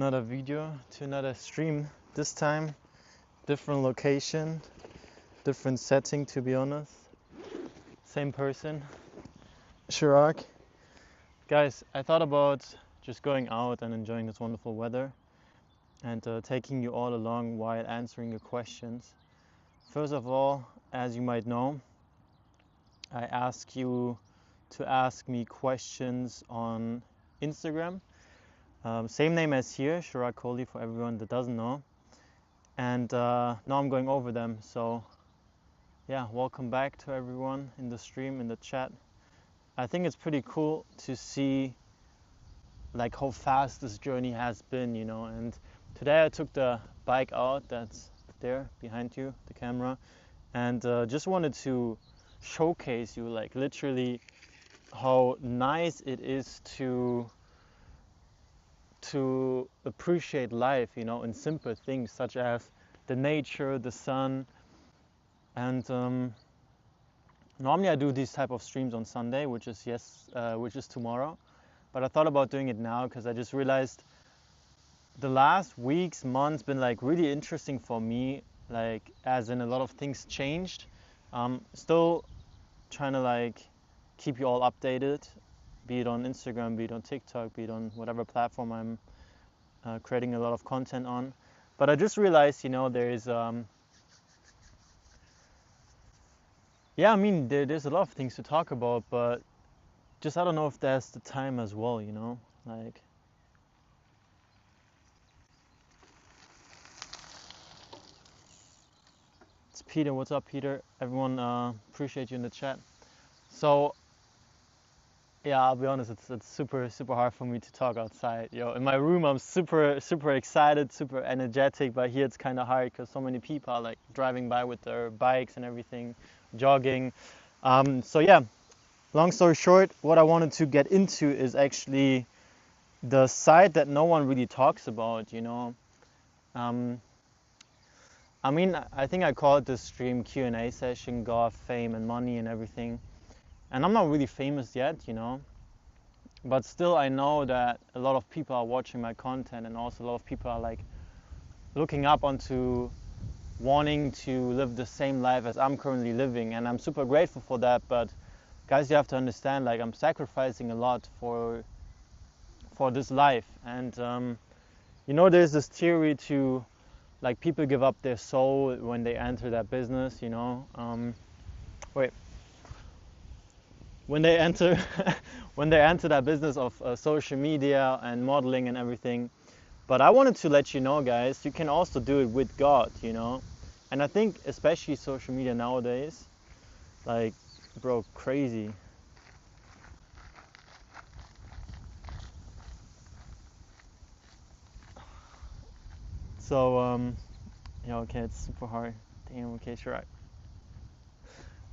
Another video to another stream. This time, different location, different setting, to be honest. Same person, Chirag. Guys, I thought about just going out and enjoying this wonderful weather and taking you all along while answering your questions. First of all, as you might know, I ask you to ask me questions on Instagram. Same name as here, Chirag Kohli, for everyone that doesn't know. And now I'm going over them. So yeah, welcome back to everyone in the stream, in the chat. I think it's pretty cool to see like how fast this journey has been, you know. And today I took the bike out, that's there behind you, the camera, and just wanted to showcase you like literally how nice it is to appreciate life, you know, in simple things such as the nature, the sun. And normally I do these type of streams on Sunday, which is tomorrow. But I thought about doing it now because I just realized the last weeks, months been like really interesting for me, like as in a lot of things changed. Still trying to like keep you all updated, be it on Instagram, be it on TikTok, be it on whatever platform I'm creating a lot of content on. But I just realized, you know, there's there's a lot of things to talk about, but just I don't know if there's the time as well, you know, like. It's Peter. What's up, Peter? Everyone, appreciate you in the chat. So yeah, I'll be honest, it's super hard for me to talk outside. Yo, in my room I'm super excited, super energetic, but here it's kind of hard because so many people are like driving by with their bikes and everything, jogging. So yeah, long story short, what I wanted to get into is actually the side that no one really talks about, you know. I mean, I think I called this stream Q&A session, God, fame and money and everything. And I'm not really famous yet, you know, but still I know that a lot of people are watching my content, and also a lot of people are like looking up onto wanting to live the same life as I'm currently living, and I'm super grateful for that. But guys, you have to understand, like, I'm sacrificing a lot for this life. And you know, there's this theory to like people give up their soul when they enter that business, you know. When they enter that business of social media and modeling and everything. But I wanted to let you know, guys, you can also do it with God, you know. And I think especially social media nowadays, like, bro, crazy. So yeah, okay, it's super hard. Damn, okay, sure.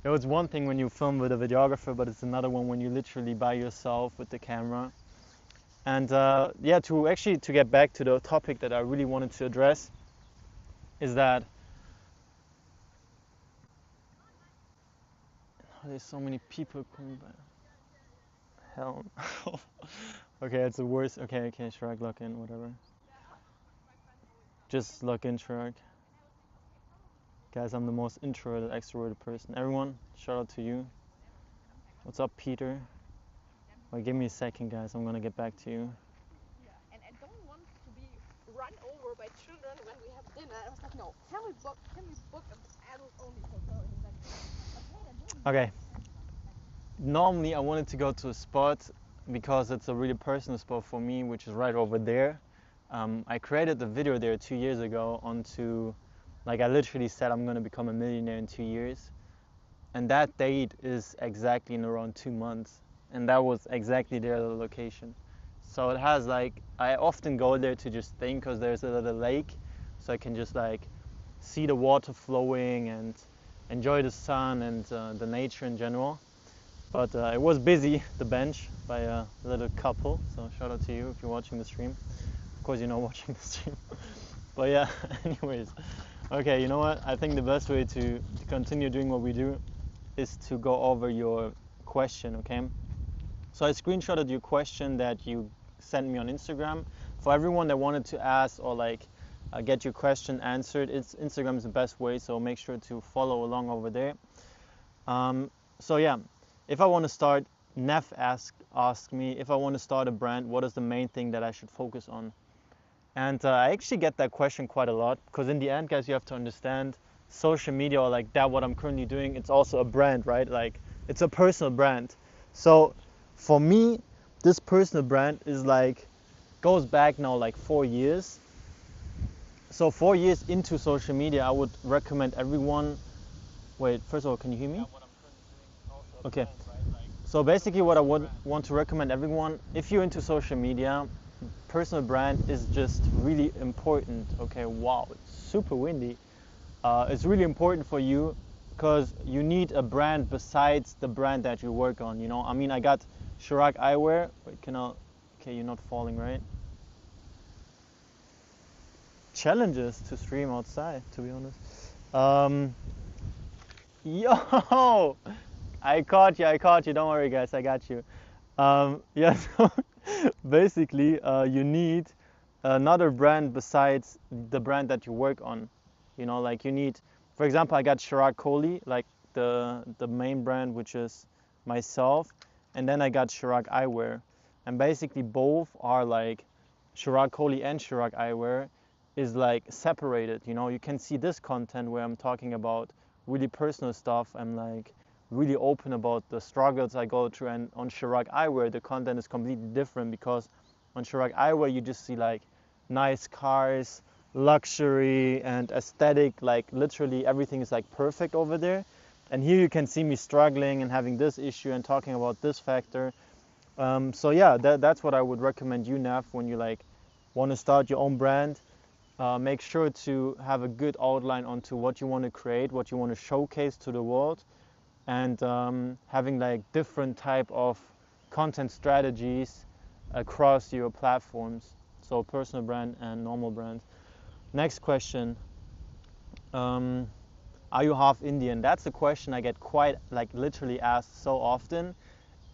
You know, it's one thing when you film with a videographer, but it's another one when you're literally by yourself with the camera. And yeah, to get back to the topic that I really wanted to address is that there's so many people coming by. Hell no. Okay, it's the worst. Okay, Chirag, lock in, whatever. Just lock in, Chirag. Guys, I'm the most introverted, extroverted person. Everyone, shout out to you. What's up, Peter? Well, give me a second, guys. I'm gonna get back to you. Yeah, and I don't want to be run over by children when we have dinner. I was like, no, can we book an adult-only hotel? And he's like, okay. Normally, I wanted to go to a spot because it's a really personal spot for me, which is right over there. I created the video there 2 years ago onto, like, I literally said I'm gonna become a millionaire in 2 years, and that date is exactly in around 2 months, and that was exactly there, the location. So it has, like, I often go there to just think, because there's a little lake, so I can just like see the water flowing and enjoy the sun and the nature in general. But it was busy, the bench, by a little couple, so shout out to you if you're watching the stream. Of course you're not watching the stream. But yeah, anyways. Okay, you know what? I think the best way to continue doing what we do is to go over your question, okay? So I screenshotted your question that you sent me on Instagram. for everyone that wanted to ask or like get your question answered, Instagram is the best way, so make sure to follow along over there. So yeah, if I want to start, Neff asked me if I want to start a brand, what is the main thing that I should focus on? And I actually get that question quite a lot, because in the end, guys, you have to understand social media, or like that what I'm currently doing, it's also a brand, right? Like it's a personal brand. So for me, this personal brand is like goes back now like 4 years. So 4 years into social media, I would recommend everyone. Wait, first of all, can you hear me? Okay. So basically what I would want to recommend everyone, if you're into social media, personal brand is just really important. Okay, wow, it's super windy. It's really important for you, because you need a brand besides the brand that you work on, you know? I mean, I got Chirag eyewear. Wait, okay, you're not falling, right? Challenges to stream outside, to be honest. Yo! I caught you, don't worry guys, I got you. Yeah, so basically you need another brand besides the brand that you work on. You know, like you need, for example, I got Chirag Kohli, like the main brand, which is myself, and then I got Chirag Eyewear. And basically both are like, Chirag Kohli and Chirag Eyewear is like separated. You know, you can see this content where I'm talking about really personal stuff. I'm like really open about the struggles I go through, and on Chirag Eyewear the content is completely different, because on Chirag Eyewear you just see like nice cars, luxury and aesthetic, like literally everything is like perfect over there. And here you can see me struggling and having this issue and talking about this factor. So yeah, that's what I would recommend you, Nav, when you like want to start your own brand. Make sure to have a good outline onto what you want to create, what you want to showcase to the world, and having like different type of content strategies across your platforms. So personal brand and normal brand. Next question. Are you half Indian? That's a question I get quite like literally asked so often.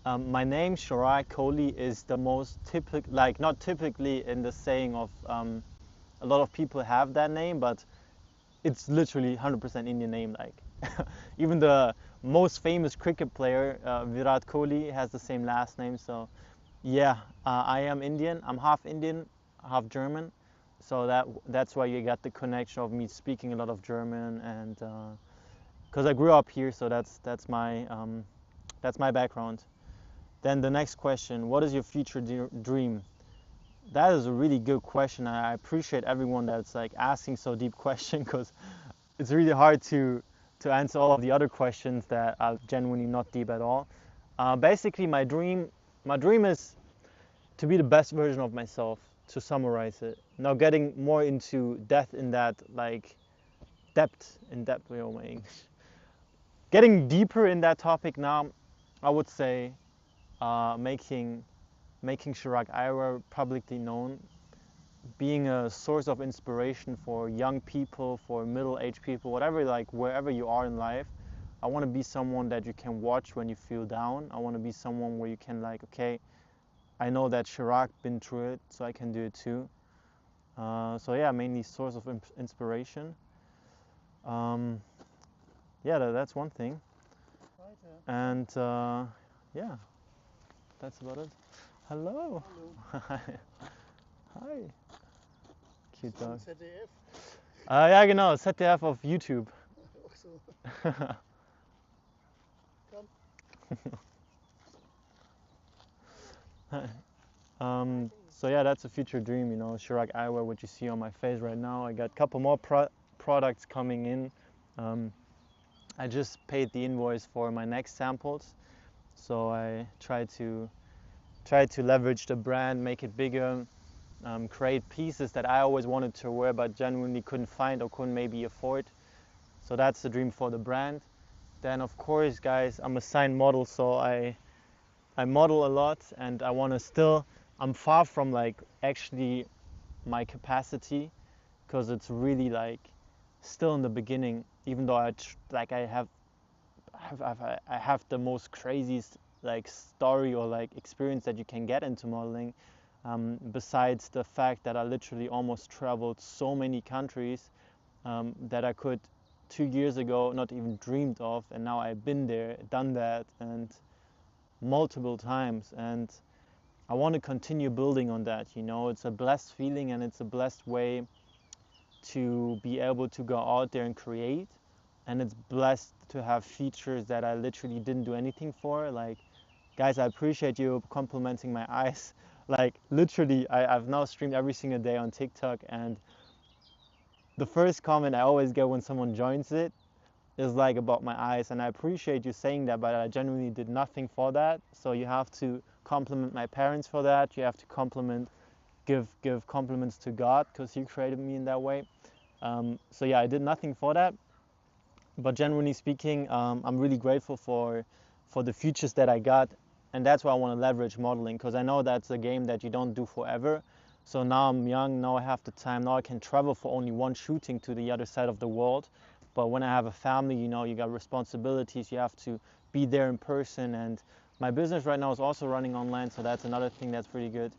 My name Chirag Kohli is the most typical, like not typically in the saying of a lot of people have that name, but it's literally 100% Indian name. Like even the most famous cricket player, Virat Kohli, has the same last name. So yeah, I am Indian. I'm half Indian, half German. So that's why you got the connection of me speaking a lot of German, and because I grew up here, so that's my background. Then the next question: what is your future dream? That is a really good question. I appreciate everyone that's like asking so deep question, because it's really hard to answer all of the other questions that are genuinely not deep at all. Basically, my dream is to be the best version of myself. To summarize it, now getting more into depth in that, like depth, oh my English. Getting deeper in that topic now, I would say making Chirag Eyewear publicly known, being a source of inspiration for young people, for middle-aged people, whatever, like wherever you are in life. I want to be someone that you can watch when you feel down. I want to be someone where you can like, okay, I know that Chirag been through it, so I can do it too. So yeah, mainly source of inspiration. Yeah, that's one thing. And yeah, that's about it. Hello. Hi. Hi. Cute dog. ZDF. Ja, genau, ZDF auf YouTube. Ach so. So yeah, that's a future dream, you know, Chirag Eyewear, what you see on my face right now. I got a couple more products coming in. I just paid the invoice for my next samples, so I try to leverage the brand, make it bigger, create pieces that I always wanted to wear but genuinely couldn't find or couldn't maybe afford. So that's the dream for the brand. Then of course, guys, I'm a signed model, so I model a lot, and I want to still, I'm far from like actually my capacity, because it's really like still in the beginning, even though I have the most craziest like story or like experience that you can get into modeling. besides the fact that I literally almost traveled so many countries that I could 2 years ago not even dreamed of, and now I've been there, done that, and multiple times, and I want to continue building on that. It's a blessed feeling, and it's a blessed way to be able to go out there and create, and it's blessed to have features that I literally didn't do anything for. Like, guys, I appreciate you complimenting my eyes. Like, literally, I've now streamed every single day on TikTok, and the first comment I always get when someone joins it is like about my eyes, and I appreciate you saying that, but I genuinely did nothing for that. So you have to compliment my parents for that. You have to give compliments to God, because He created me in that way. So yeah, I did nothing for that. But generally speaking, I'm really grateful for the features that I got, and that's why I want to leverage modeling, because I know that's a game that you don't do forever. So now I'm young, now I have the time, now I can travel for only one shooting to the other side of the world. But when I have a family, you got responsibilities, you have to be there in person, and my business right now is also running online, so that's another thing that's pretty good.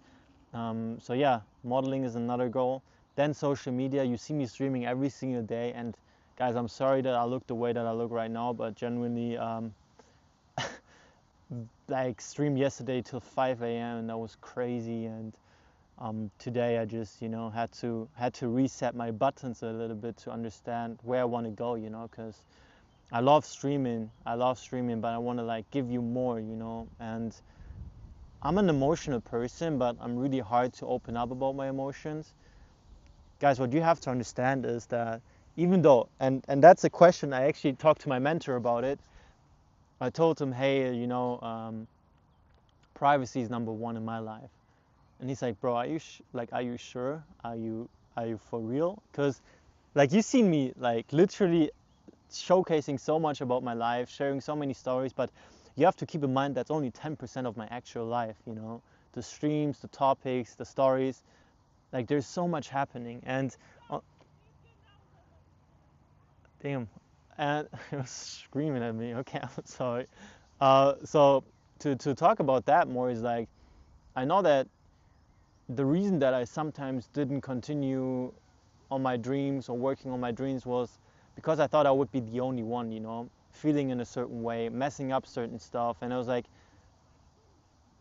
So yeah, modeling is another goal. Then social media, you see me streaming every single day, and guys, I'm sorry that I look the way that I look right now, but genuinely, like, streamed yesterday till 5 a.m. and that was crazy. And today I just had to reset my buttons a little bit to understand where I want to go, because I love streaming, but I want to like give you more, and I'm an emotional person, but I'm really hard to open up about my emotions. Guys, what you have to understand is that even though, and that's a question, I actually talked to my mentor about it. I told him, hey, privacy is number one in my life. And he's like, bro, are you sure? Are you for real? Because like, you've seen me like literally showcasing so much about my life, sharing so many stories, but you have to keep in mind that's only 10% of my actual life, the streams, the topics, the stories. Like, there's so much happening, and damn, and it was screaming at me. Okay, I'm sorry. So to talk about that more is like, I know that the reason that I sometimes didn't continue on my dreams or working on my dreams was because I thought I would be the only one, feeling in a certain way, messing up certain stuff, and I was like,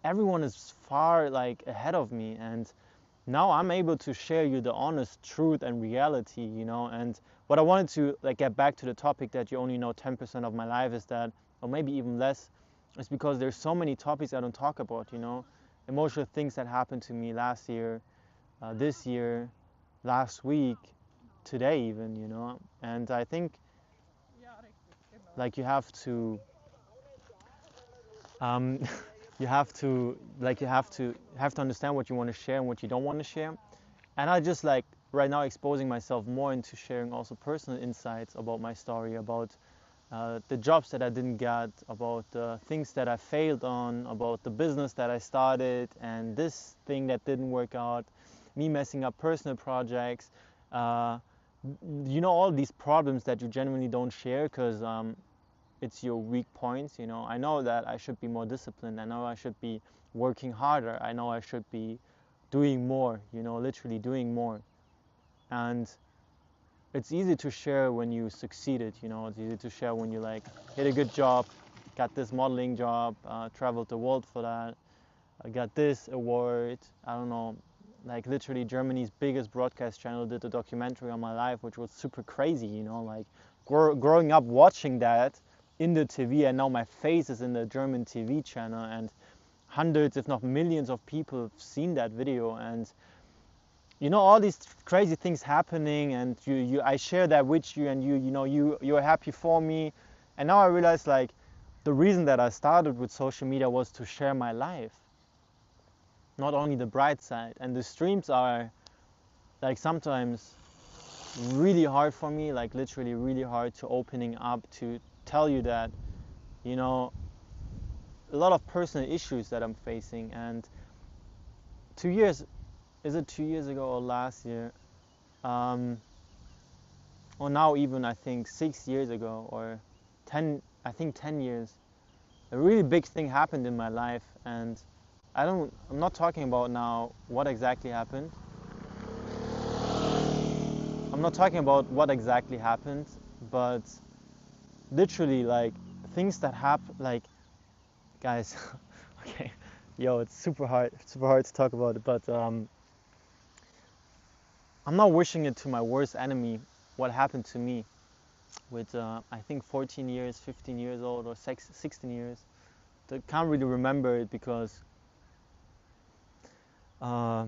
everyone is far like ahead of me, and now I'm able to share you the honest truth and reality, and what I wanted to like get back to the topic that you only know 10% of my life is that, or maybe even less, is because there's so many topics I don't talk about, emotional things that happened to me last year, this year, last week, today even, and I think like you have to you have to understand what you want to share and what you don't want to share. And I just like right now exposing myself more into sharing also personal insights about my story, about the jobs that I didn't get, about the things that I failed on, about the business that I started and this thing that didn't work out, me messing up personal projects, all these problems that you genuinely don't share because it's your weak points. I know that I should be more disciplined, I know I should be working harder, I know I should be doing more, literally doing more. And it's easy to share when you succeeded, it's easy to share when you like hit a good job, got this modeling job, traveled the world for that, I got this award, I don't know, like literally Germany's biggest broadcast channel did a documentary on my life, which was super crazy, like growing up watching that in the TV, and now my face is in the German TV channel, and hundreds if not millions of people have seen that video, and all these crazy things happening, and I share that with you, and you're happy for me. And now I realize like the reason that I started with social media was to share my life, not only the bright side. And the streams are like sometimes really hard for me, like literally really hard to opening up to tell you that a lot of personal issues that I'm facing. And 2 years, is it 2 years ago or last year, or now even I think 6 years ago, or 10 years, a really big thing happened in my life, and I'm not talking about now what exactly happened. I'm not talking about what exactly happened, but literally like things that happen, like, guys, okay, yo, it's super hard to talk about it, but I'm not wishing it to my worst enemy what happened to me with I think 14 years, 15 years old, or 16 years. I can't really remember it because uh,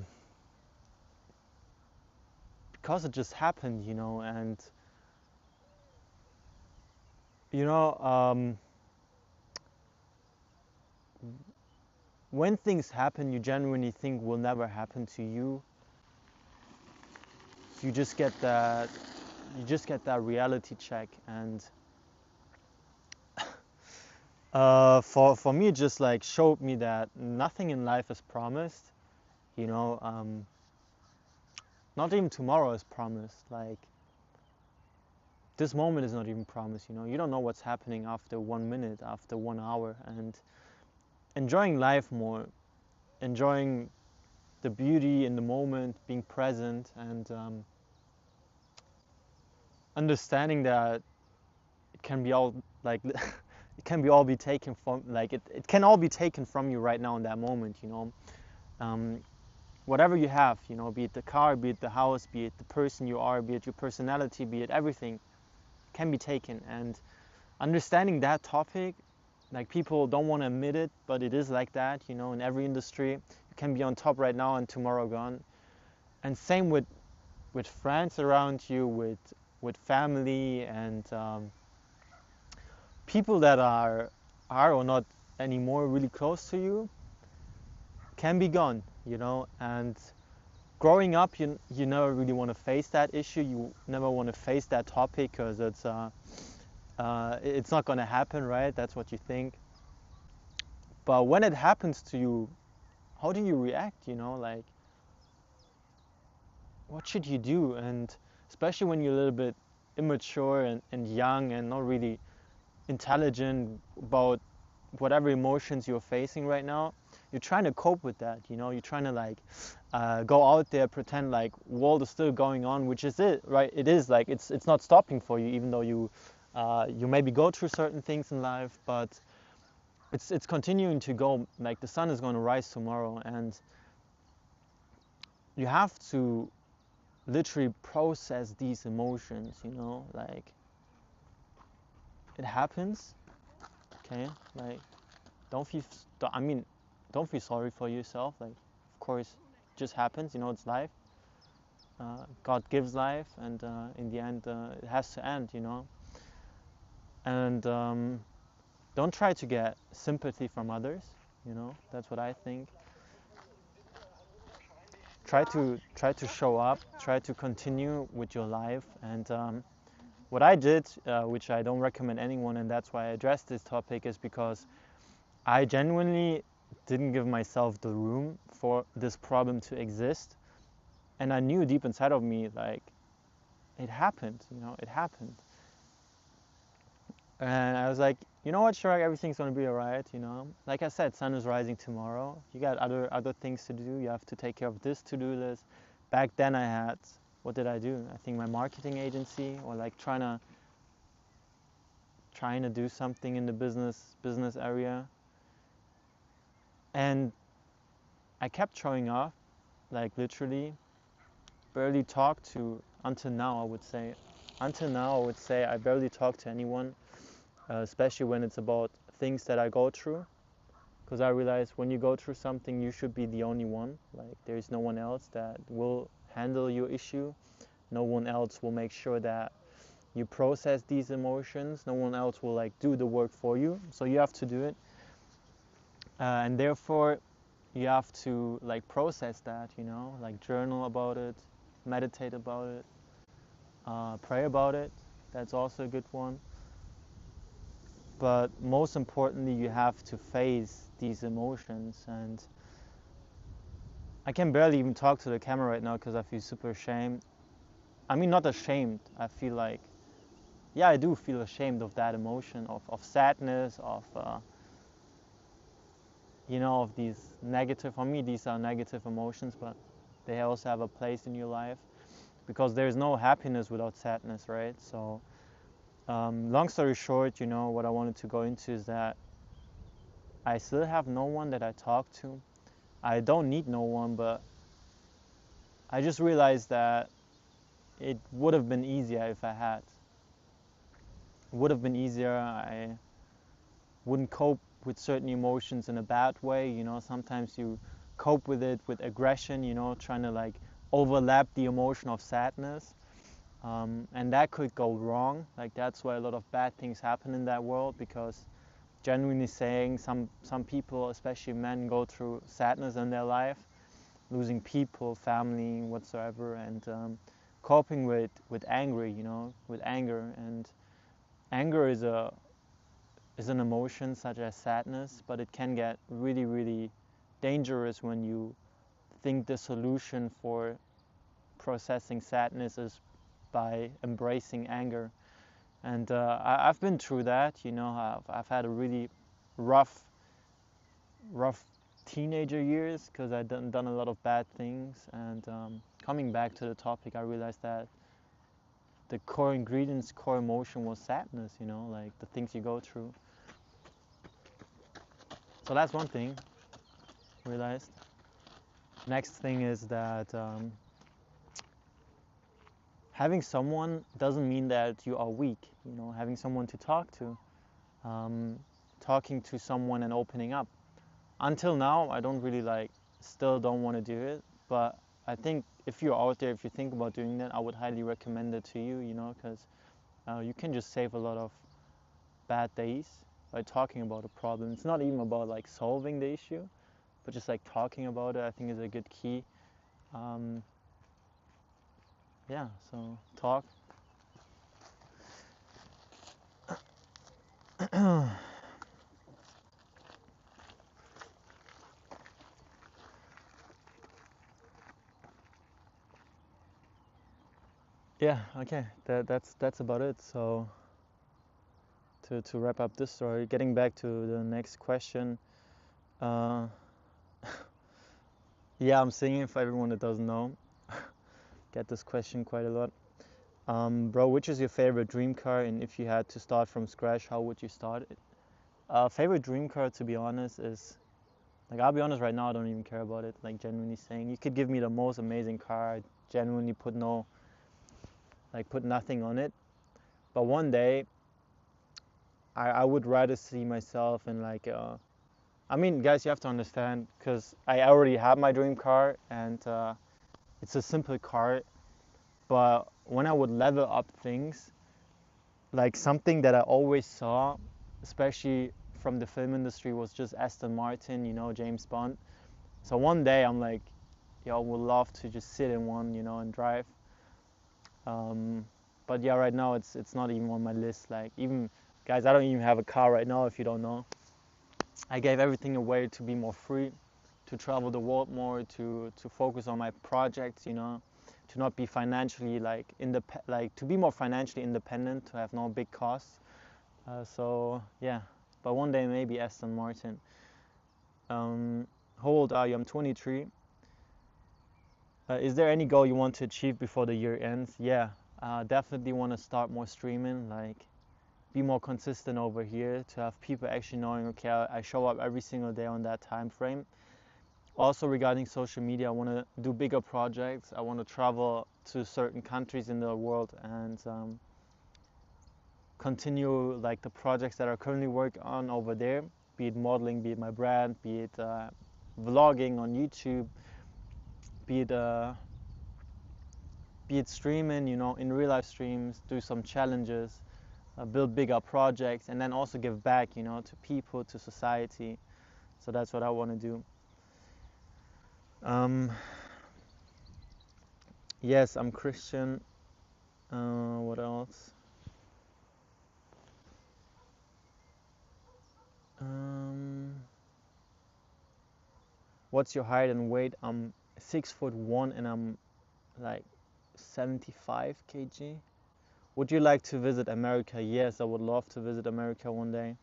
it just happened, and you know um, when things happen you genuinely think will never happen to you, you just get that reality check. And for me it just like showed me that nothing in life is promised, you know um, not even tomorrow is promised. Like, this moment is not even promised. You don't know what's happening after 1 minute, after 1 hour. And enjoying life more, enjoying the beauty in the moment, being present, and understanding that it can be all like it can be all be taken from, like, it can all be taken from you right now in that moment. Um, whatever you have, be it the car, be it the house, be it the person you are, be it your personality, be it everything, can be taken. And understanding that topic, like, people don't want to admit it, but it is like that, in every industry. You can be on top right now and tomorrow gone. And same with friends around you, with family, and people that are or not anymore really close to you, can be gone. And growing up, you never really want to face that issue. You never want to face that topic because it's not going to happen, right? That's what you think. But when it happens to you, how do you react? Like, what should you do? And especially when you're a little bit immature and young and not really intelligent about whatever emotions you're facing right now, you're trying to cope with that. You're trying to, like, go out there, pretend like world is still going on, which is it, right? It is, like, it's not stopping for you, even though you maybe go through certain things in life, but it's continuing to go. Like, the sun is going to rise tomorrow, and you have to literally process these emotions. Like, it happens, okay? Like, don't feel I mean don't feel sorry for yourself. Like, of course, it just happens. It's life. God gives life, and in the end, it has to end. And don't try to get sympathy from others. That's what I think. Try to show up, try to continue with your life. And what I did, which I don't recommend anyone, and that's why I addressed this topic, is because I genuinely didn't give myself the room for this problem to exist. And I knew deep inside of me, like, it happened. It happened. And I was like, you know what, Chirag, everything's gonna be alright. Like I said, sun is rising tomorrow. You got other things to do. You have to take care of this to-do list. Back then I had, what did I do? I think my marketing agency, or like trying to do something in the business area. And I kept showing up, like, literally barely talked to, until now I would say I barely talk to anyone, especially when it's about things that I go through, because I realize when you go through something, you should be the only one. Like, there's no one else that will handle your issue. No one else will make sure that you process these emotions. No one else will, like, do the work for you, so you have to do it. And therefore you have to, like, process that, like, journal about it, meditate about it, pray about it. That's also a good one. But most importantly, you have to face these emotions. And I can barely even talk to the camera right now because I feel super ashamed. I mean, not ashamed. I feel like, yeah, I do feel ashamed of that emotion, of sadness, of these negative, for me these are negative emotions, but they also have a place in your life, because there's no happiness without sadness, right? So long story short, what I wanted to go into is that I still have no one that I talk to. I don't need no one, but I just realized that it would have been easier if I had. It would have been easier. I wouldn't cope with certain emotions in a bad way. Sometimes you cope with it with aggression, trying to like overlap the emotion of sadness. And that could go wrong. Like, that's why a lot of bad things happen in that world, because genuinely saying, some people, especially men, go through sadness in their life, losing people, family, whatsoever, and coping with anger, with anger. And anger is an emotion such as sadness, but it can get really, really dangerous when you think the solution for processing sadness is by embracing anger. And I've been through that. I've had a really rough teenager years, because I've done a lot of bad things. And coming back to the topic, I realized that the core ingredients, core emotion was sadness, like the things you go through. So that's one thing I realized. Next thing is that having someone doesn't mean that you are weak. Having someone to talk to, talking to someone and opening up. Until now, I don't really still don't want to do it, but I think if you're out there, if you think about doing that, I would highly recommend it to you, because you can just save a lot of bad days by talking about a problem. It's not even about solving the issue, but just talking about it, I think, is a good key. Yeah, so talk. Yeah, okay, that's about it. So to wrap up this story, getting back to the next question, yeah, I'm singing, for everyone that doesn't know. Get this question quite a lot. Bro, which is your favorite dream car, and if you had to start from scratch, how would you start it? Favorite dream car, to be honest, is, I'll be honest right now, I don't even care about it, genuinely saying. You could give me the most amazing car, I genuinely put nothing on it. But one day, I would rather see myself in I mean, guys, you have to understand, because I already have my dream car, and it's a simple car, but when I would level up things, something that I always saw, especially from the film industry, was just Aston Martin, James Bond. So one day I'm like, yo, I would love to just sit in one, and drive. But yeah, right now it's not even on my list. Even, guys, I don't even have a car right now, if you don't know. I gave everything away to be more free, to travel the world more, to focus on my projects, to not be financially to be more financially independent, to have no big costs. So yeah, but one day maybe Aston Martin. How old are you? I'm 23. Is there any goal you want to achieve before the year ends? Yeah, definitely want to start more streaming, be more consistent over here, to have people actually knowing, okay, I show up every single day on that time frame. Also, regarding social media, I want to do bigger projects. I want to travel to certain countries in the world and continue the projects that I currently work on over there, be it modeling, be it my brand, be it vlogging on YouTube, be it streaming, in real life streams, do some challenges, build bigger projects, and then also give back, to people, to society. So that's what I want to do. Yes, I'm Christian. What else? What's your height and weight? I'm 6'1" and I'm 75 kg. Would you like to visit America? Yes, I would love to visit America one day.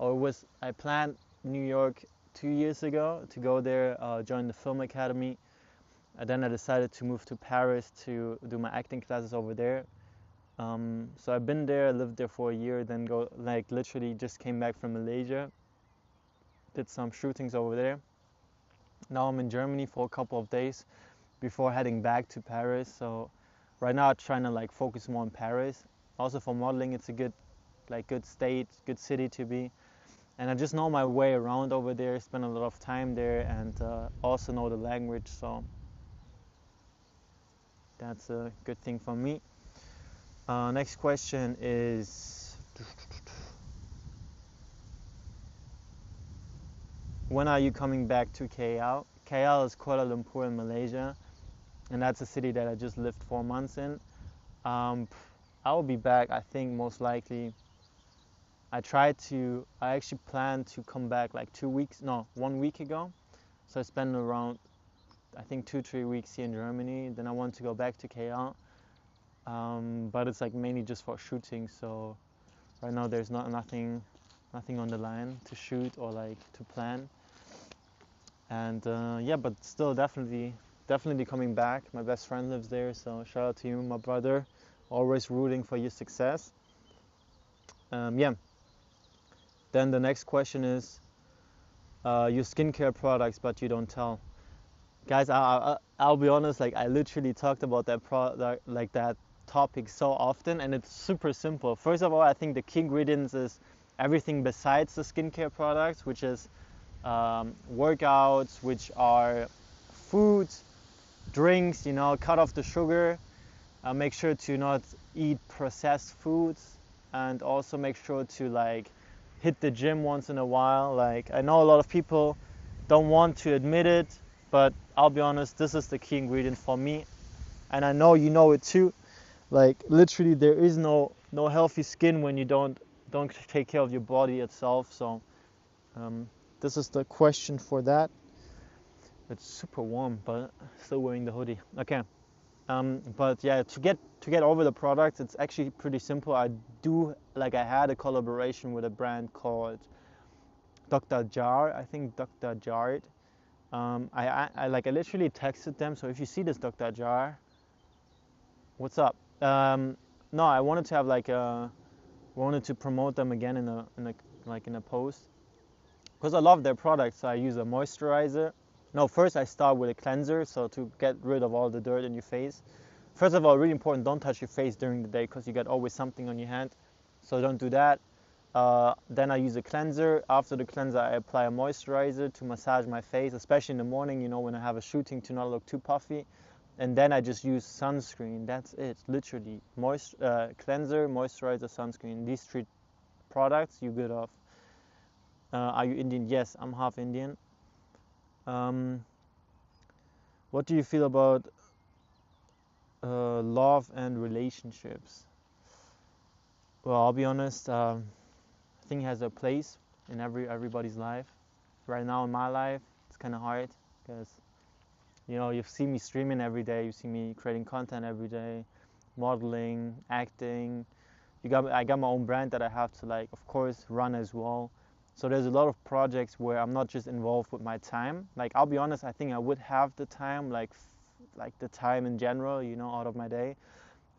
I planned New York 2 years ago to go there, join the film academy. And then I decided to move to Paris to do my acting classes over there. So I've been there, lived there for a year, then literally just came back from Malaysia, did some shootings over there. Now I'm in Germany for a couple of days before heading back to Paris. So right now I'm trying to focus more on Paris. Also for modeling, it's a good state, good city to be. And I just know my way around over there, spend a lot of time there, and also know the language. So that's a good thing for me. Next question is, when are you coming back to KL? KL is Kuala Lumpur in Malaysia, and that's a city that I just lived 4 months in. I will be back, I think, most likely. I actually planned to come back 1 week ago. So I spent around, I think, 2-3 weeks here in Germany. Then I want to go back to KL. But it's mainly just for shooting. So right now there's nothing on the line to shoot or to plan. And yeah, but still definitely coming back. My best friend lives there, so shout out to you, my brother. Always rooting for your success. Yeah. Then the next question is, your skincare products, but you don't tell. Guys, I'll be honest, I literally talked about that product, that topic so often, and it's super simple. First of all, I think the key ingredients is everything besides the skincare products, which is workouts, which are foods, drinks, cut off the sugar, make sure to not eat processed foods, and also make sure to hit the gym once in a while. I know a lot of people don't want to admit it, but I'll be honest, this is the key ingredient for me, and I know you know it too. Literally there is no healthy skin when you don't take care of your body itself. So this is the question for that. It's super warm, but still wearing the hoodie. Okay. But yeah, to get over the products, it's actually pretty simple. I had a collaboration with a brand called Dr. Jar. I think Dr. Jar. I literally texted them. So if you see this, Dr. Jar, what's up? No, I wanted to have wanted to promote them again in a post, because I love their products. I use a moisturizer. No, first I start with a cleanser, so to get rid of all the dirt in your face. First of all, really important, don't touch your face during the day, because you get always something on your hand, so don't do that. Then I use a cleanser. After the cleanser, I apply a moisturizer to massage my face, especially in the morning, when I have a shooting, to not look too puffy. And then I just use sunscreen. That's it, literally. Cleanser, moisturizer, sunscreen. These 3 products, you're good off. Are you Indian? Yes, I'm half Indian. What do you feel about love and relationships? Well, I'll be honest, I think it has a place in everybody's life. Right now in my life, it's kind of hard, because you see me streaming every day, you see me creating content every day, modeling, acting. I got my own brand that I have to of course run as well. So there's a lot of projects where I'm not just involved with my time. I'll be honest, I think I would have the time, the time in general, out of my day.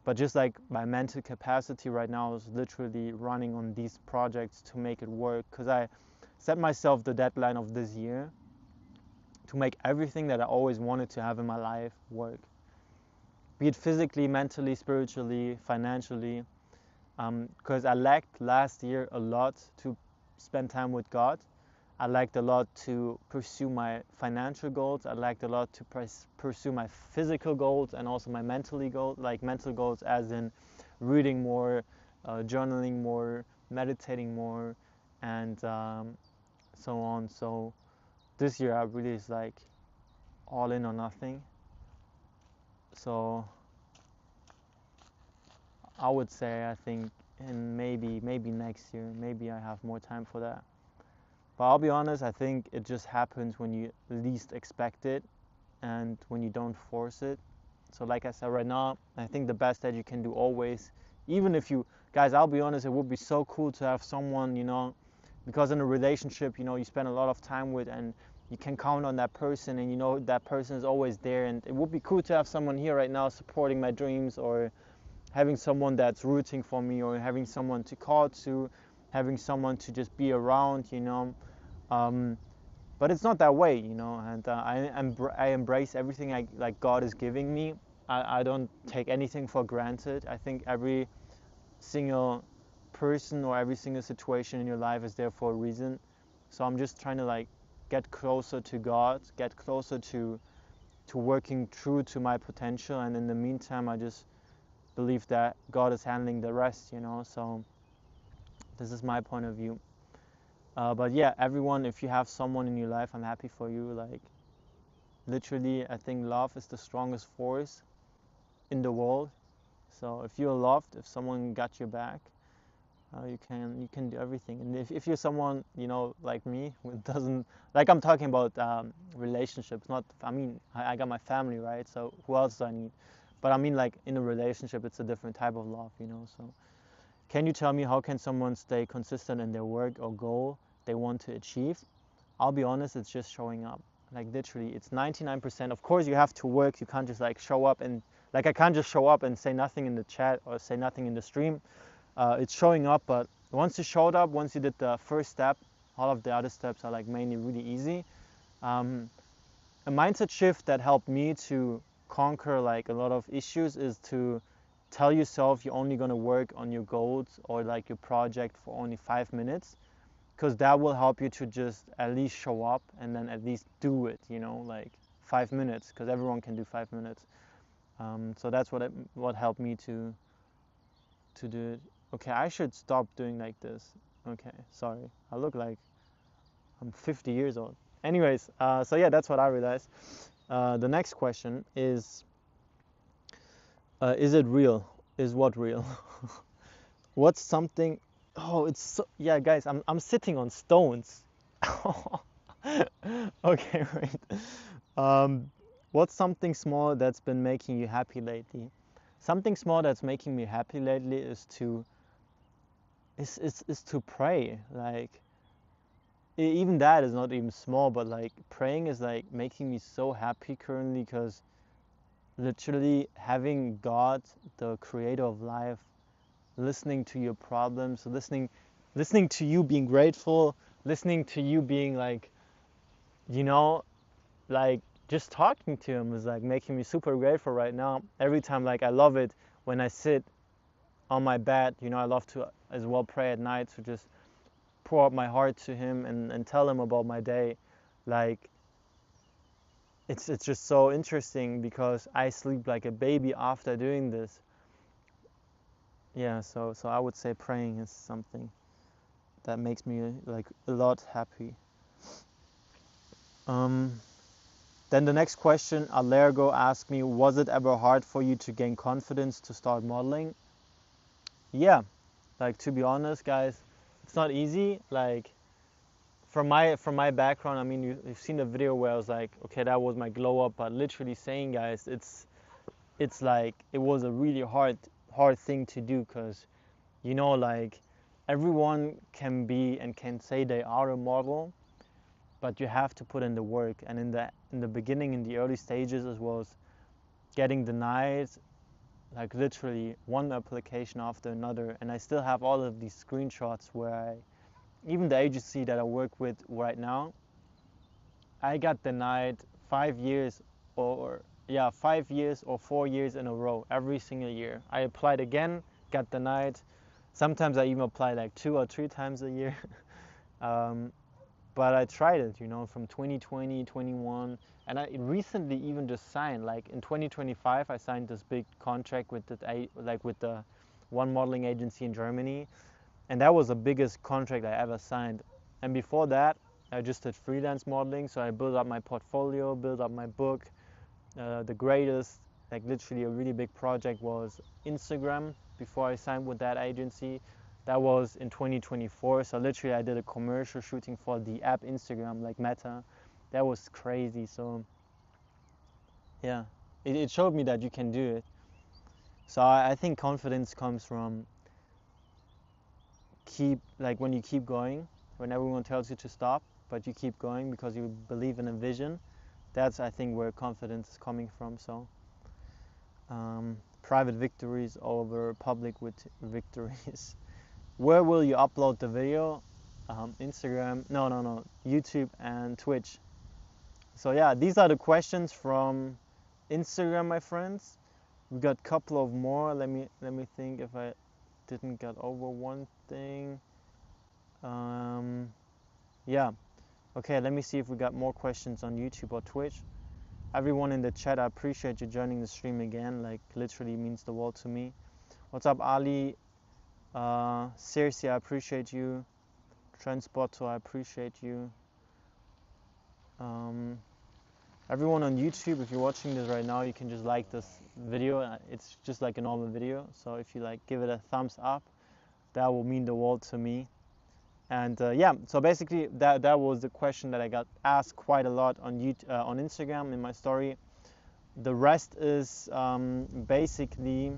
But just my mental capacity right now is literally running on these projects to make it work. Because I set myself the deadline of this year to make everything that I always wanted to have in my life work. Be it physically, mentally, spiritually, financially. Because I lacked last year a lot to spend time with God. I lacked a lot to pursue my financial goals. I lacked a lot to pursue my physical goals, and also my mental goals, as in reading more, journaling more, meditating more, and so on. So this year I really is all in or nothing. So I would say, I think, and maybe next year, maybe I have more time for that. But I'll be honest, I think it just happens when you least expect it, and when you don't force it. So like I said, right now, I think the best that you can do always, even if you, guys, I'll be honest, it would be so cool to have someone, because in a relationship, you spend a lot of time with, and you can count on that person, and that person is always there. And it would be cool to have someone here right now supporting my dreams, or having someone that's rooting for me, or having someone to call to, having someone to just be around, but it's not that way, and I embrace everything like God is giving me. I don't take anything for granted. I think every single person or every single situation in your life is there for a reason. So I'm just trying to like get closer to God, get closer to working true to my potential, and in the meantime I just believe that God is handling the rest, so this is my point of view. But yeah, everyone, if you have someone in your life, I'm happy for you. Like, literally, I think love is the strongest force in the world. So if you're loved, if someone got your back, you can do everything. And if you're someone, like me, who doesn't, like, I'm talking about relationships, not, I got my family, right? So who else do I need? But I mean, like, in a relationship, it's a different type of love, so can you tell me, how can someone stay consistent in their work or goal they want to achieve? I'll be honest, it's just showing up. Like, literally, it's 99%. Of course, you have to work. You can't just like show up and, like, I can't just show up and say nothing in the chat or say nothing in the stream. It's showing up, but once you showed up, once you did the first step, all of the other steps are like mainly really easy. A mindset shift that helped me to conquer like a lot of issues is to tell yourself you're only going to work on your goals or like your project for only 5 minutes, because that will help you to just at least show up and then at least do it, like 5 minutes, because everyone can do 5 minutes. So that's what helped me to do it. Okay, I should stop doing like this. Okay, sorry, I look like I'm 50 years old. Anyways, so yeah, that's what I realized. The next question is it real? Is what real? What's something? Oh, it's so, yeah, guys. I'm sitting on stones. Okay, wait. What's something small that's been making you happy lately? Something small that's making me happy lately is to pray. Like, even that is not even small, but like praying is like making me so happy currently, because literally having God, the creator of life, listening to your problems, listening to you being grateful, listening to you being like, like just talking to him is like making me super grateful right now. Every time, like, I love it when I sit on my bed, I love to as well pray at night, to just pour out my heart to him and tell him about my day. Like, it's just so interesting, because I sleep like a baby after doing this. Yeah, so I would say praying is something that makes me like a lot happy. Then the next question, Alergo asked me, was it ever hard for you to gain confidence to start modeling? Yeah, like, to be honest, guys, it's not easy. Like, from my background, I mean, you've seen the video where I was like, okay, that was my glow up, but literally saying, guys, it's like, it was a really hard thing to do, because like, everyone can be and can say they are a model, but you have to put in the work. And in the beginning, in the early stages, as well as getting denied, like literally one application after another. And I still have all of these screenshots where even the agency that I work with right now, I got denied 5 years or 4 years in a row, every single year. I applied again, got denied. Sometimes I even apply like 2 or 3 times a year. But I tried it, from 2020, 21, and I recently even just signed, like in 2025, I signed this big contract with the one modeling agency in Germany, and that was the biggest contract I ever signed. And before that, I just did freelance modeling, so I built up my portfolio, built up my book. The greatest, like literally a really big project, was Instagram before I signed with that agency. That was in 2024, so literally I did a commercial shooting for the app Instagram, like Meta. That was crazy. So yeah, it showed me that you can do it. So I think confidence comes from when you keep going, when everyone tells you to stop, but you keep going because you believe in a vision. That's, I think, where confidence is coming from. So private victories over public victories. Where will you upload the video? Instagram, no, YouTube and Twitch. So yeah, these are the questions from Instagram, my friends. We got a couple of more. Let me think if I didn't get over one thing. Yeah. Okay, let me see if we got more questions on YouTube or Twitch. Everyone in the chat, I appreciate you joining the stream again. Like, literally means the world to me. What's up, Ali? Seriously, I appreciate you. Transporto, I appreciate you. Everyone on YouTube, if you're watching this right now, you can just like this video. It's just like a normal video. So if you like, give it a thumbs up. That will mean the world to me. And yeah, so basically that was the question that I got asked quite a lot on on Instagram in my story. The rest is basically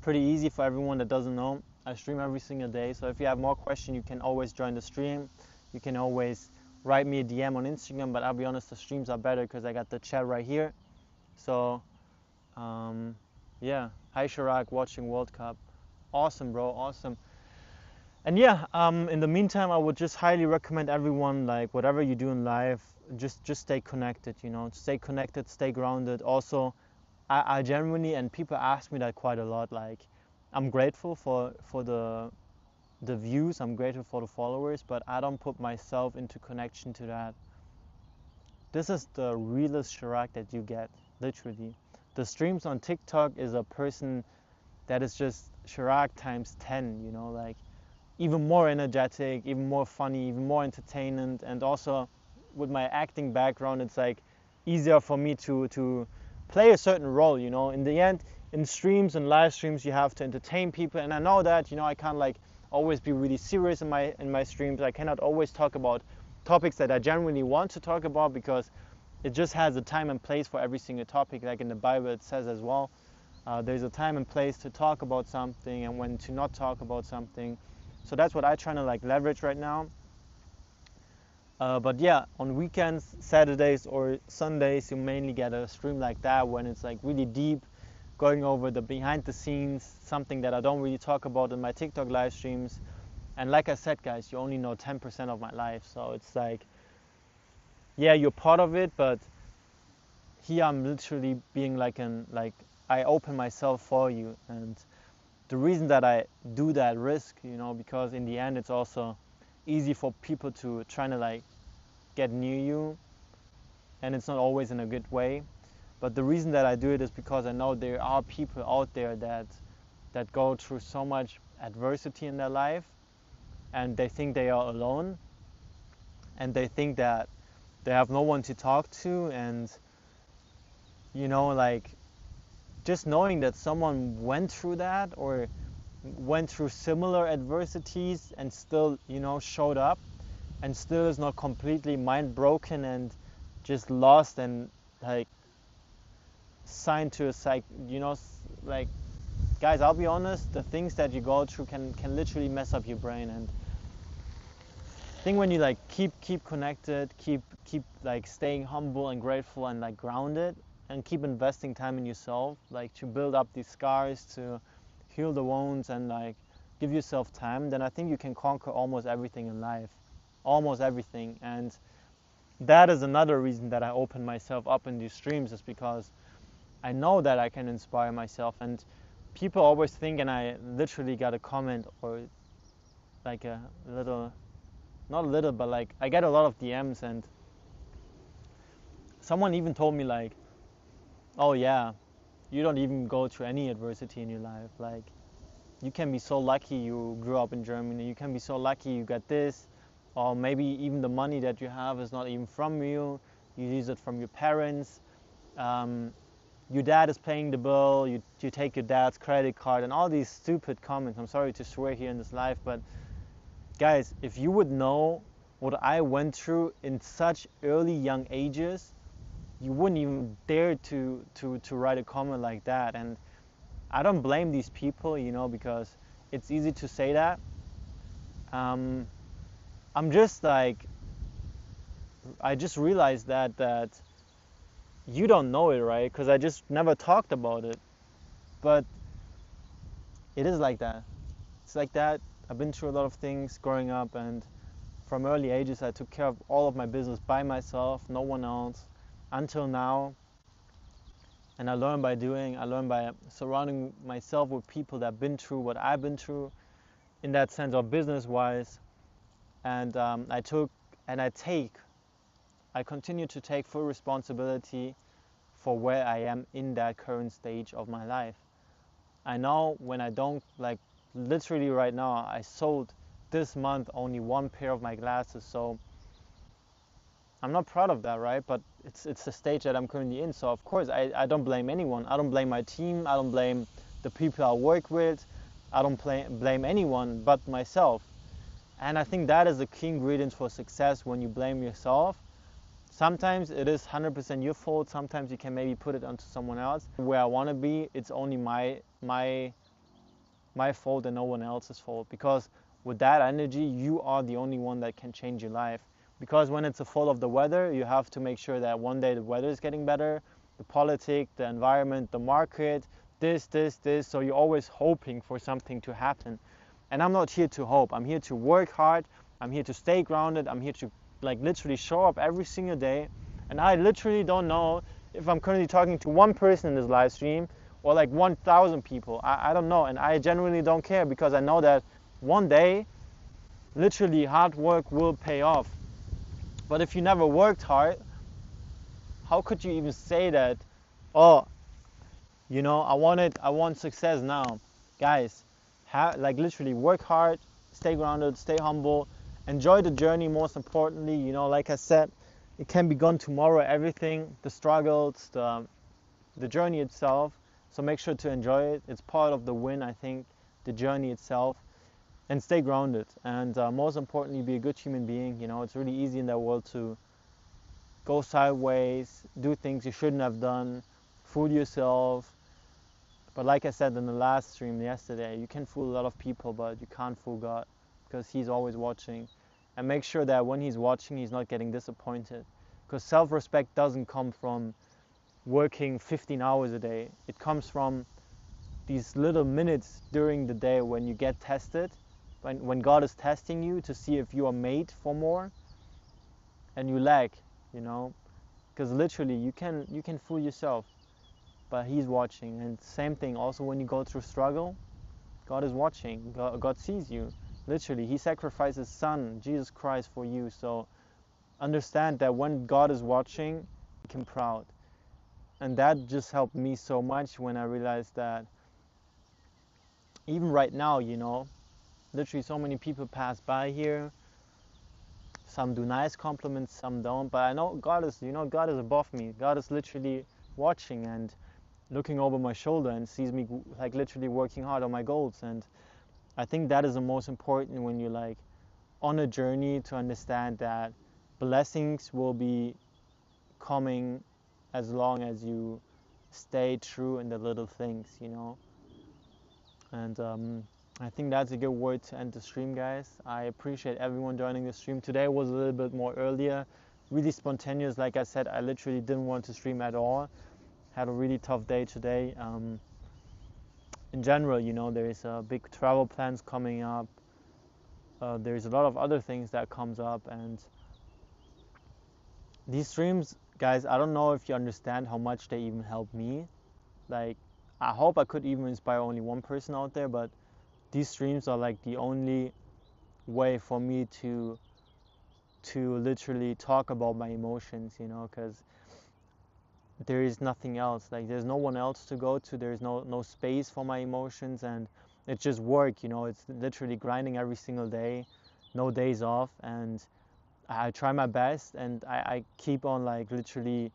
pretty easy for everyone that doesn't know. I stream every single day, so if you have more questions, you can always join the stream. You can always write me a DM on Instagram, but I'll be honest, the streams are better because I got the chat right here. So yeah, hi Chirag, watching World Cup. Awesome, bro, awesome. And yeah, in the meantime, I would just highly recommend everyone, like, whatever you do in life, just stay connected, you know, stay connected, stay grounded. Also, I genuinely, and people ask me that quite a lot, like, I'm grateful for the views, I'm grateful for the followers, but I don't put myself into connection to that. This is the realest Chirag that you get, literally. The streams on TikTok is a person that is just Chirag times 10, you know, like, even more energetic, even more funny, even more entertainment. And also with my acting background, it's like easier for me to play a certain role, you know. In the end, in streams and live streams, you have to entertain people, and I know that, you know, I can't like always be really serious in my streams. I cannot always talk about topics that I genuinely want to talk about, because it just has a time and place for every single topic. Like in the Bible it says as well, there's a time and place to talk about something and when to not talk about something. So that's what I'm trying to like leverage right now. But yeah, on weekends, Saturdays or Sundays, you mainly get a stream like that when it's like really deep, going over the behind the scenes, something that I don't really talk about in my TikTok live streams. And like I said, guys, you only know 10% of my life. So it's like, yeah, you're part of it, but here I'm literally being like I open myself for you. And the reason that I do that risk, you know, because in the end it's also easy for people to try to like get near you, and it's not always in a good way. But the reason that I do it is because I know there are people out there that go through so much adversity in their life, and they think they are alone, and they think that they have no one to talk to. And you know, like, just knowing that someone went through that or went through similar adversities and still, you know, showed up and still is not completely mind broken and just lost and like signed to a you know, like, guys, I'll be honest, the things that you go through can literally mess up your brain. And I think when you like keep connected, keep like staying humble and grateful and like grounded, and keep investing time in yourself, like to build up these scars, to heal the wounds and like give yourself time, then I think you can conquer almost everything in life. Almost everything. And that is another reason that I open myself up in these streams, is because I know that I can inspire myself. And people always think, and I literally got a comment or like a little, not a little, but like I get a lot of DMs, and someone even told me like, oh yeah, you don't even go through any adversity in your life. Like, you can be so lucky you grew up in Germany. You can be so lucky you got this. Or maybe even the money that you have is not even from you. You use it from your parents. Your dad is paying the bill. You take your dad's credit card and all these stupid comments. I'm sorry to swear here in this life, but guys, if you would know what I went through in such early young ages, you wouldn't even dare to write a comment like that. And I don't blame these people, you know, because it's easy to say that. I'm just like, I just realized that you don't know it, right? Because I just never talked about it. But it is like that. It's like that. I've been through a lot of things growing up, and from early ages I took care of all of my business by myself, no one else, until now. And I learned by doing, I learned by surrounding myself with people that have been through what I've been through in that sense of business wise. And I continue to take full responsibility for where I am in that current stage of my life. I know when I don't, like literally right now, I sold this month only one pair of my glasses, so I'm not proud of that, right? But it's the stage that I'm currently in. So of course I don't blame anyone. I don't blame my team. I don't blame the people I work with. I don't blame anyone but myself. And I think that is the key ingredient for success when you blame yourself. Sometimes it is 100% your fault. Sometimes you can maybe put it onto someone else. Where I want to be, it's only my fault and no one else's fault. Because with that energy, you are the only one that can change your life. Because when it's a fault of the weather, you have to make sure that one day the weather is getting better, the politics, the environment, the market, this. So you're always hoping for something to happen. And I'm not here to hope. I'm here to work hard. I'm here to stay grounded. I'm here to like literally show up every single day. And I literally don't know if I'm currently talking to one person in this live stream or like 1,000 people. I don't know. And I genuinely don't care, because I know that one day, literally hard work will pay off. But if you never worked hard, how could you even say that, oh, I want success now? Guys, like literally work hard, stay grounded, stay humble, enjoy the journey most importantly. Like I said, it can be gone tomorrow, everything, the struggles, the journey itself. So make sure to enjoy it. It's part of the win, I think, the journey itself. And stay grounded. And most importantly, be a good human being. It's really easy in that world to go sideways, do things you shouldn't have done, fool yourself. But like I said in the last stream yesterday, you can fool a lot of people, but you can't fool God, because He's always watching. And make sure that when He's watching, He's not getting disappointed. Because self-respect doesn't come from working 15 hours a day. It comes from these little minutes during the day when you get tested, when God is testing you to see if you are made for more and you lag, because literally you can fool yourself, but He's watching. And same thing also when you go through struggle, God is watching. God sees you. Literally, He sacrificed His Son, Jesus Christ, for you. So understand that when God is watching, He can be proud. And that just helped me so much when I realized that even right now, literally so many people pass by here. Some do nice compliments, some don't. But I know God is, God is above me. God is literally watching and looking over my shoulder and sees me like literally working hard on my goals. And I think that is the most important when you're like on a journey, to understand that blessings will be coming as long as you stay true in the little things, And I think that's a good word to end the stream, guys. I appreciate everyone joining the stream. Today was a little bit more earlier, really spontaneous. Like I said, I literally didn't want to stream at all. Had a really tough day today. In general, there is big travel plans coming up. There's a lot of other things that comes up, and these streams, guys, I don't know if you understand how much they even help me. Like, I hope I could even inspire only one person out there, but these streams are like the only way for me to literally talk about my emotions, because there is nothing else. Like, there's no one else to go to. There's no space for my emotions, and it's just work. It's literally grinding every single day, no days off, and I try my best, and I keep on like literally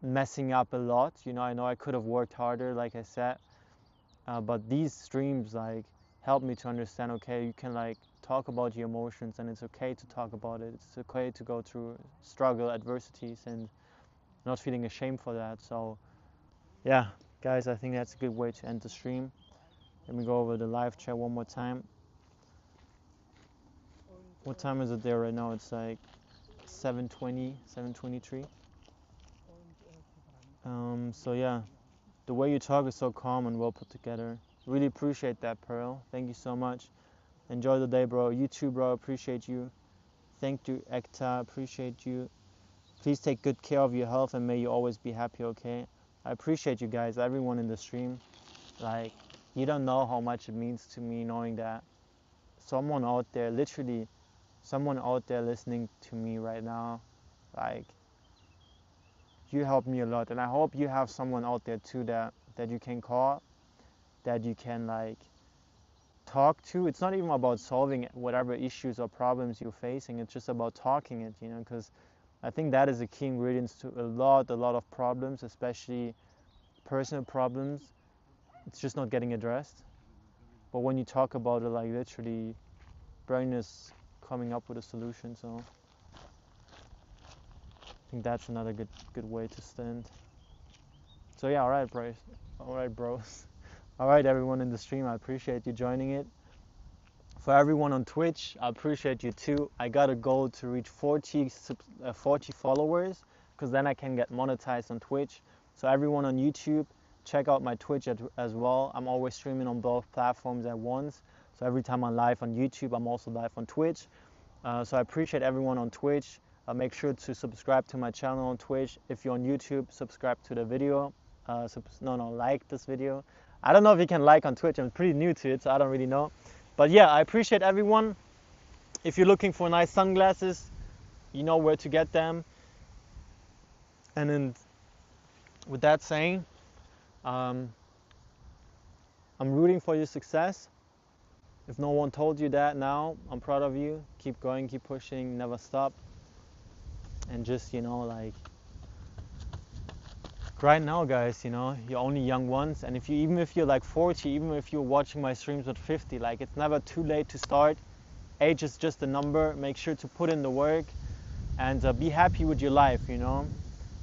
messing up a lot. I know I could have worked harder, like I said, but these streams like help me to understand, okay, you can like talk about your emotions, and it's okay to talk about it. It's okay to go through struggle, adversities, and not feeling ashamed for that. So yeah, guys, I think that's a good way to end the stream. Let me go over the live chat one more time. What time is it there right now? It's like 7:20, 7:23. So yeah, the way you talk is so calm and well put together. Really appreciate that, Pearl. Thank you so much. Enjoy the day, bro. You too, bro. Appreciate you. Thank you, Ekta. Appreciate you. Please take good care of your health and may you always be happy, okay? I appreciate you guys, everyone in the stream. Like, you don't know how much it means to me knowing that someone out there, literally, someone out there listening to me right now, like, you help me a lot. And I hope you have someone out there too that you can call, that you can, like, talk to. It's not even about solving whatever issues or problems you're facing. It's just about talking it, you know, because I think that is a key ingredient to a lot of problems, especially personal problems. It's just not getting addressed. But when you talk about it, like, literally, brain is coming up with a solution. So I think that's another good way to stand. So yeah, all right, bros. All right, everyone in the stream, I appreciate you joining it. For everyone on Twitch, I appreciate you too. I got a goal to reach 40 followers, because then I can get monetized on Twitch. So everyone on YouTube, check out my Twitch as well. I'm always streaming on both platforms at once. So every time I'm live on YouTube, I'm also live on Twitch. So I appreciate everyone on Twitch. Make sure to subscribe to my channel on Twitch. If you're on YouTube, subscribe to the video. Like this video. I don't know if you can like on Twitch. I'm pretty new to it, so I don't really know. But yeah, I appreciate everyone. If you're looking for nice sunglasses, you know where to get them. And then, with that saying, I'm rooting for your success. If no one told you that now, I'm proud of you. Keep going, keep pushing, never stop. And just, you know, like, right now, guys, you know, you're only young once. And even if you're like 40, even if you're watching my streams at 50, like, it's never too late to start. Age is just a number. Make sure to put in the work and be happy with your life, you know.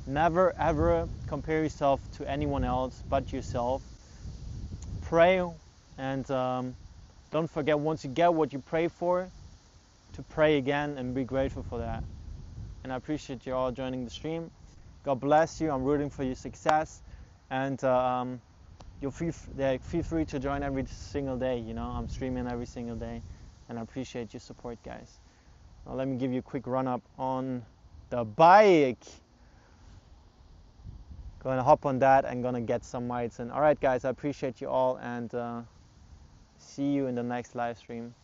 Never ever compare yourself to anyone else but yourself. Pray, and don't forget, once you get what you pray for, to pray again and be grateful for that. And I appreciate you all joining the stream. God bless you. I'm rooting for your success, and you'll feel free to join every single day. You know, I'm streaming every single day, and I appreciate your support, guys. Now let me give you a quick run up on the bike. Gonna hop on that and gonna get some mites. And all right, guys, I appreciate you all, and see you in the next live stream.